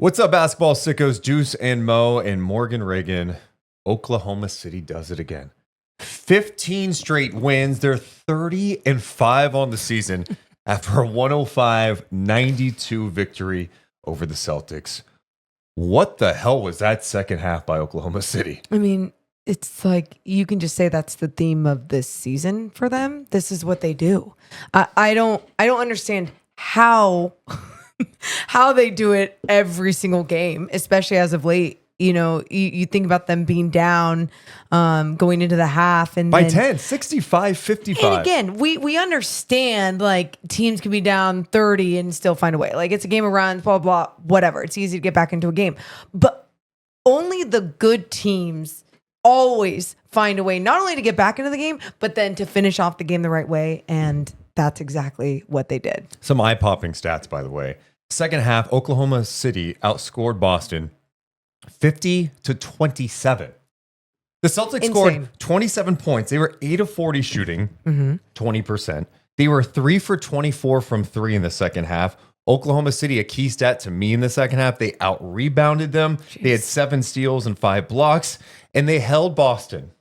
What's up, basketball sickos? Deuce and Mo and Morgan Reagan. Oklahoma City does it again. 15 straight wins. They're 30-5 on the season after a 105-92 victory over the Celtics. What the hell was that second half by Oklahoma City? I mean, it's like you can just say that's the theme of this season for them. This is what they do. I don't understand how they do it every single game, especially as of late. You know, you think about them being down going into the half and by then, 10, 65-55. And again, we understand like teams can be down 30 and still find a way. Like it's a game of runs, blah, blah, whatever. It's easy to get back into a game. But only the good teams always find a way not only to get back into the game, but then to finish off the game the right way. And that's exactly what they did. Some eye-popping stats, by the way. Second half, Oklahoma City outscored Boston 50-27. The Celtics scored 27 points. They were 8 of 40 shooting, 20%. They were 3 for 24 from 3 in the second half. Oklahoma City, a key stat to me in the second half, they out-rebounded them. Jeez. They had 7 steals and 5 blocks, and they held Boston.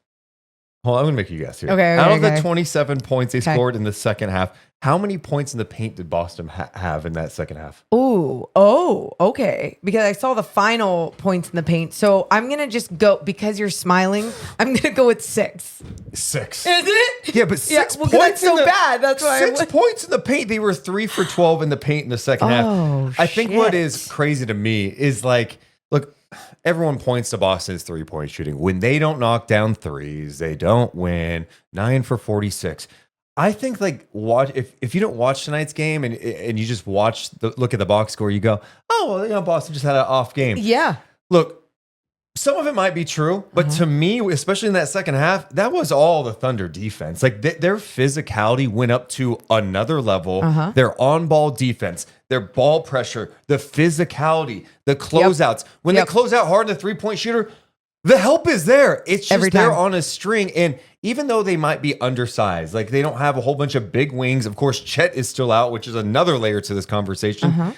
Hold on, I'm going to make you guess here. Out of the 27 points they scored in the second half, how many points in the paint did Boston have in that second half? Okay. Because I saw the final points in the paint. So I'm going to just go, because you're smiling, I'm going to go with 6. 6. Is it? Yeah, but 6 points. That's so bad. That's why 6 points in the paint. They were 3 for 12 in the paint in the second half. I think what is crazy to me is like, look, everyone points to Boston's 3-point shooting. When they don't knock down threes, they don't win. 9 for 46. I think like watch if you don't watch tonight's game and you just look at the box score, you go, oh well, you know, Boston just had an off game. Yeah. Look, some of it might be true, but to me, especially in that second half, that was all the Thunder defense. Like their physicality went up to another level. Their on-ball defense, their ball pressure, the physicality, the closeouts. When they close out hard in the three-point shooter, the help is there. It's just they're on a string. And even though they might be undersized, like they don't have a whole bunch of big wings. Of course, Chet is still out, which is another layer to this conversation.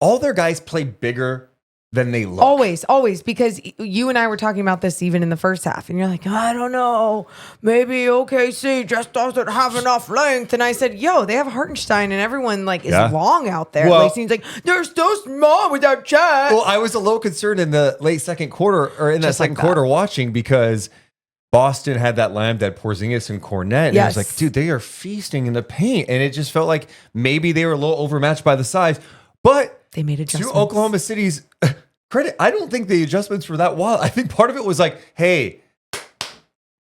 All their guys play bigger than they look. Always. Because you and I were talking about this even in the first half. And you're like, I don't know. Maybe OKC just doesn't have enough length. And I said, yo, they have Hartenstein and everyone like is long out there. Well, like, seems like they're so small without Chet. Well, I was a little concerned in the late second quarter or in that second quarter watching because Boston had that lamb that Porzingis and Cornet. And I was like, dude, they are feasting in the paint. And it just felt like maybe they were a little overmatched by the size. But they made adjustments. To Oklahoma City's credit, I don't think the adjustments were that wild. I think part of it was like, hey,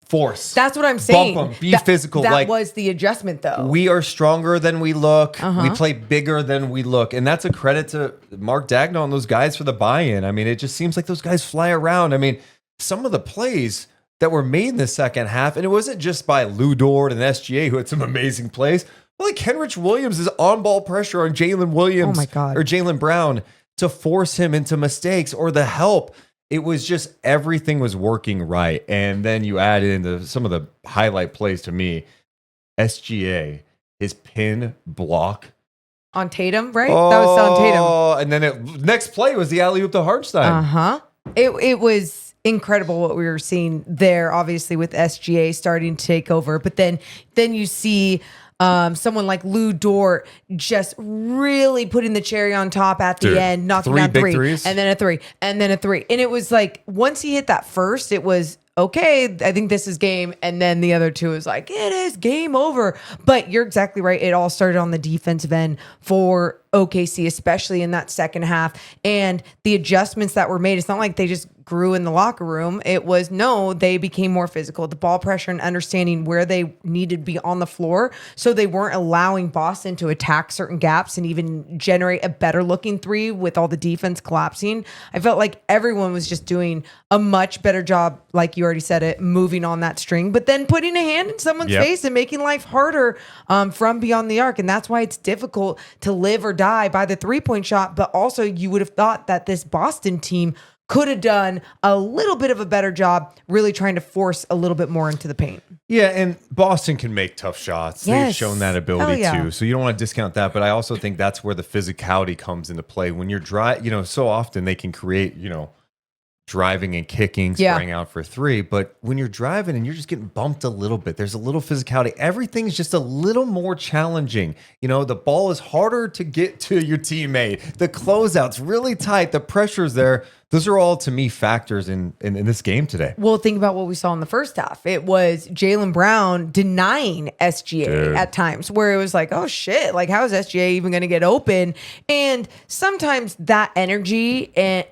force. That's what I'm saying. Bump them, be physical. That was the adjustment, though. We are stronger than we look. We play bigger than we look. And that's a credit to Mark Dagnall and those guys for the buy-in. I mean, it just seems like those guys fly around. I mean, some of the plays that were made in the second half, and it wasn't just by Lou Dort and SGA who had some amazing plays, but like Kenrich Williams' on-ball pressure on Jalen Williams or Jaylen Brown to force him into mistakes or the help. It was just everything was working right. And then you add in some of the highlight plays to me. SGA, his pin block. On Tatum, right? That was on Tatum. And then next play was the alley-oop to Hartenstein. It was incredible what we were seeing there, obviously, with SGA starting to take over. But then you see someone like Lou Dort just really putting the cherry on top at the end, knocking down 3 threes. And then a 3 and then a 3. And it was like, once he hit that first, it was, okay, I think this is game. And then the other 2 is like, it is game over. But you're exactly right. It all started on the defensive end for OKC, especially in that second half. And the adjustments that were made, it's not like they just grew in the locker room. It was, they became more physical. The ball pressure and understanding where they needed to be on the floor. So they weren't allowing Boston to attack certain gaps and even generate a better looking 3 with all the defense collapsing. I felt like everyone was just doing a much better job, like you already said it, moving on that string, but then putting a hand in someone's face and making life harder from beyond the arc. And that's why it's difficult to live or die by the 3-point shot. But also you would have thought that this Boston team could have done a little bit of a better job really trying to force a little bit more into the paint. Yeah, and Boston can make tough shots. Yes. They've shown that ability Hell yeah. too. So you don't want to discount that. But I also think that's where the physicality comes into play. When you're so often they can create, driving and kicking, spraying out for three. But when you're driving and you're just getting bumped a little bit, there's a little physicality. Everything's just a little more challenging. The ball is harder to get to your teammate. The closeout's really tight. The pressure's there. Those are all, to me, factors in this game today. Well, think about what we saw in the first half. It was Jaylen Brown denying SGA at times, where it was like, oh shit, like how is SGA even going to get open? And sometimes that energy and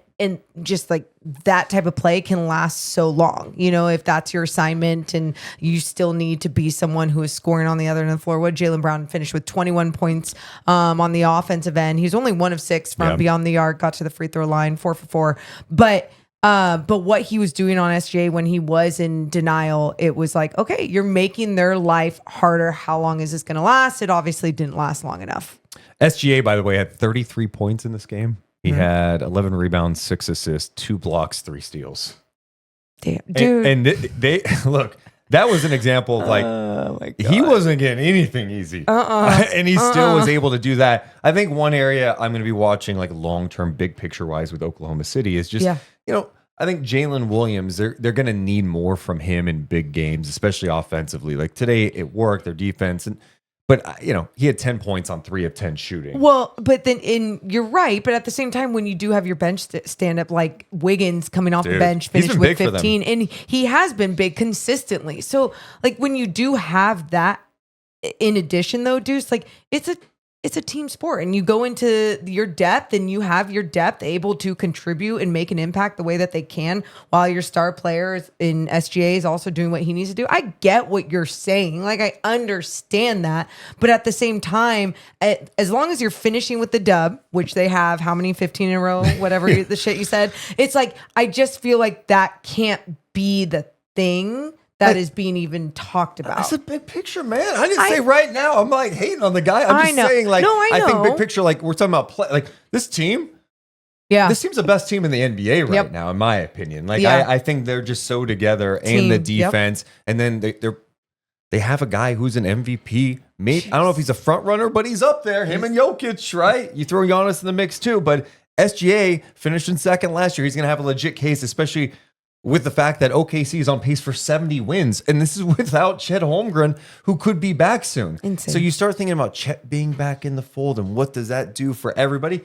just like that type of play can last so long, if that's your assignment and you still need to be someone who is scoring on the other end of the floor. What Jaylen Brown finished with 21 points on the offensive end. He was only 1 of 6 from beyond the arc, got to the free throw line, 4 for 4. But what he was doing on SGA when he was in denial, it was like, okay, you're making their life harder. How long is this going to last? It obviously didn't last long enough. SGA, by the way, had 33 points in this game. He had 11 rebounds, 6 assists, 2 blocks, 3 steals. Damn, dude. And they look, that was an example of like, he wasn't getting anything easy. And he still was able to do that. I think one area I'm going to be watching like long-term, big picture-wise with Oklahoma City is just, I think Jalen Williams, they're going to need more from him in big games, especially offensively. Like today it worked, their defense, but he had 10 points on 3 of 10 shooting. Well, but then you're right. But at the same time, when you do have your bench stand up, like Wiggins coming off the bench, finished with 15, and he has been big consistently. So like when you do have that, in addition though, Deuce, like it's a team sport, and you go into your depth and you have your depth able to contribute and make an impact the way that they can while your star players in SGA is also doing what he needs to do. I get what you're saying. Like, I understand that. But at the same time, as long as you're finishing with the dub, which they have, how many, 15 in a row, whatever the shit you said, it's like, I just feel like that can't be the thing that is being even talked about. That's a big picture, man. I didn't say right now I'm like hating on the guy. I'm just saying, like, I think big picture, like we're talking about play, like this team. Yeah, this team's the best team in the NBA right now, in my opinion. Like, I think they're just so together, and the defense, and then they have a guy who's an MVP. Maybe I don't know if he's a front runner, but he's up there. Him and Jokic, right? You throw Giannis in the mix too, but SGA finished in second last year. He's going to have a legit case, especially with the fact that OKC is on pace for 70 wins. And this is without Chet Holmgren, who could be back soon. Insane. So you start thinking about Chet being back in the fold, and what does that do for everybody?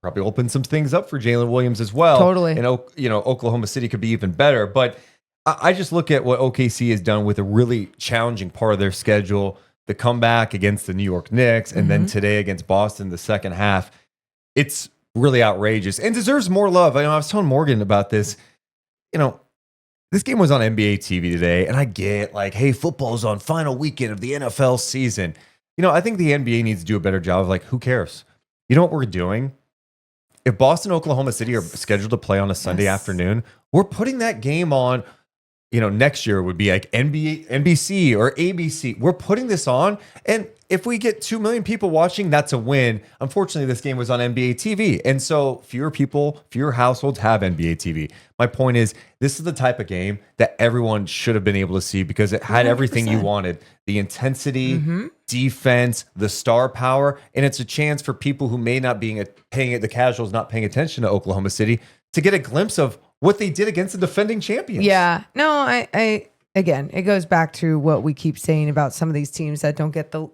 Probably open some things up for Jalen Williams as well. Totally. And Oklahoma City could be even better. But I just look at what OKC has done with a really challenging part of their schedule. The comeback against the New York Knicks, and then today against Boston, the second half. It's really outrageous and deserves more love. I was telling Morgan about this. This game was on NBA TV today, and I get like, hey, football's on final weekend of the NFL season. I think the NBA needs to do a better job of like, who cares? You know what we're doing? If Boston, Oklahoma City are scheduled to play on a Sunday afternoon, we're putting that game on, next year would be like NBC or ABC. We're putting this on, and if we get 2 million people watching, that's a win. Unfortunately, this game was on NBA TV, and so fewer households have NBA TV. My point is, this is the type of game that everyone should have been able to see because it had 100%. Everything you wanted. The intensity, defense, the star power, and it's a chance for people who may not be the casuals not paying attention to Oklahoma City to get a glimpse of what they did against the defending champions. Yeah. No, I again, it goes back to what we keep saying about some of these teams that don't get the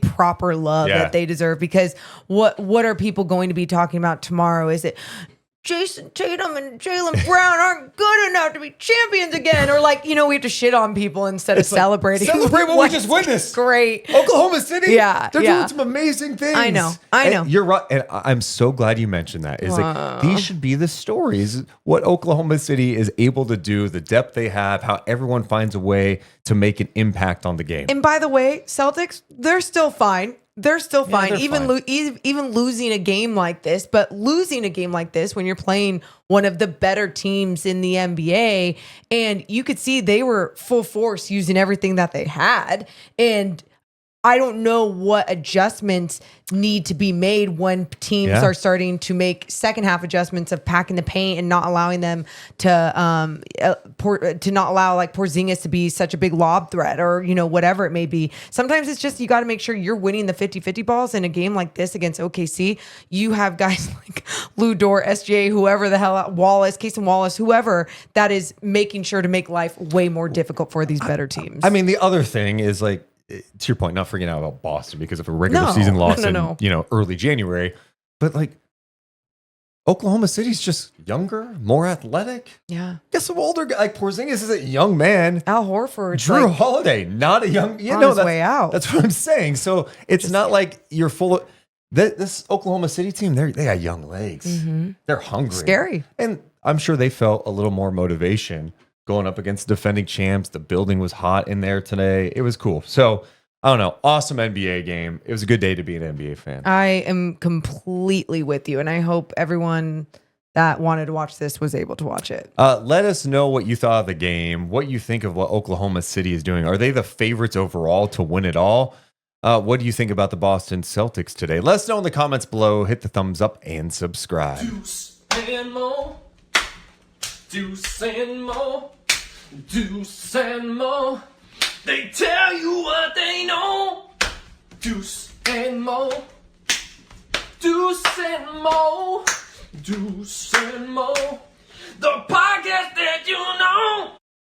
proper love that they deserve, because what are people going to be talking about tomorrow? Is it Jason Tatum and Jaylen Brown aren't good enough to be champions again? Or we have to shit on people instead of celebrating. Celebrate when we just win this. Great. Oklahoma City. Yeah. They're doing some amazing things. I know. And you're right. And I'm so glad you mentioned that. These should be the stories. What Oklahoma City is able to do, the depth they have, how everyone finds a way to make an impact on the game. And by the way, Celtics, they're still fine. They're still fine, they're even losing a game like this. But losing a game like this when you're playing one of the better teams in the NBA, and you could see they were full force using everything that they had. And I don't know what adjustments need to be made when teams are starting to make second half adjustments of packing the paint and not allowing them to not allow like Porzingis to be such a big lob threat or, whatever it may be. Sometimes it's just, you got to make sure you're winning the 50-50 balls in a game like this against OKC. You have guys like Lou Dort, SGA, whoever the hell, Wallace, Cason Wallace, whoever that is making sure to make life way more difficult for these better teams. I mean, the other thing is like, to your point, not forgetting about Boston because of a regular season loss in early January, but like Oklahoma City's just younger, more athletic. Yeah, get some older guy like Porzingis is a young man. Al Horford, Drew Holiday, not a young. His way out. That's what I'm saying. So it's just not like you're full of this Oklahoma City team. They got young legs. Mm-hmm. They're hungry, scary, and I'm sure they felt a little more motivation going up against defending champs. The building was hot in there today. It was cool. So, I don't know. Awesome NBA game. It was a good day to be an NBA fan. I am completely with you, and I hope everyone that wanted to watch this was able to watch it. Let us know what you thought of the game, what you think of what Oklahoma City is doing. Are they the favorites overall to win it all? What do you think about the Boston Celtics today? Let us know in the comments below. Hit the thumbs up and subscribe. Deuce and Mo. Deuce and Mo, Deuce and Mo, they tell you what they know. Deuce and Mo, Deuce and Mo, Deuce and Mo, the podcast that you know.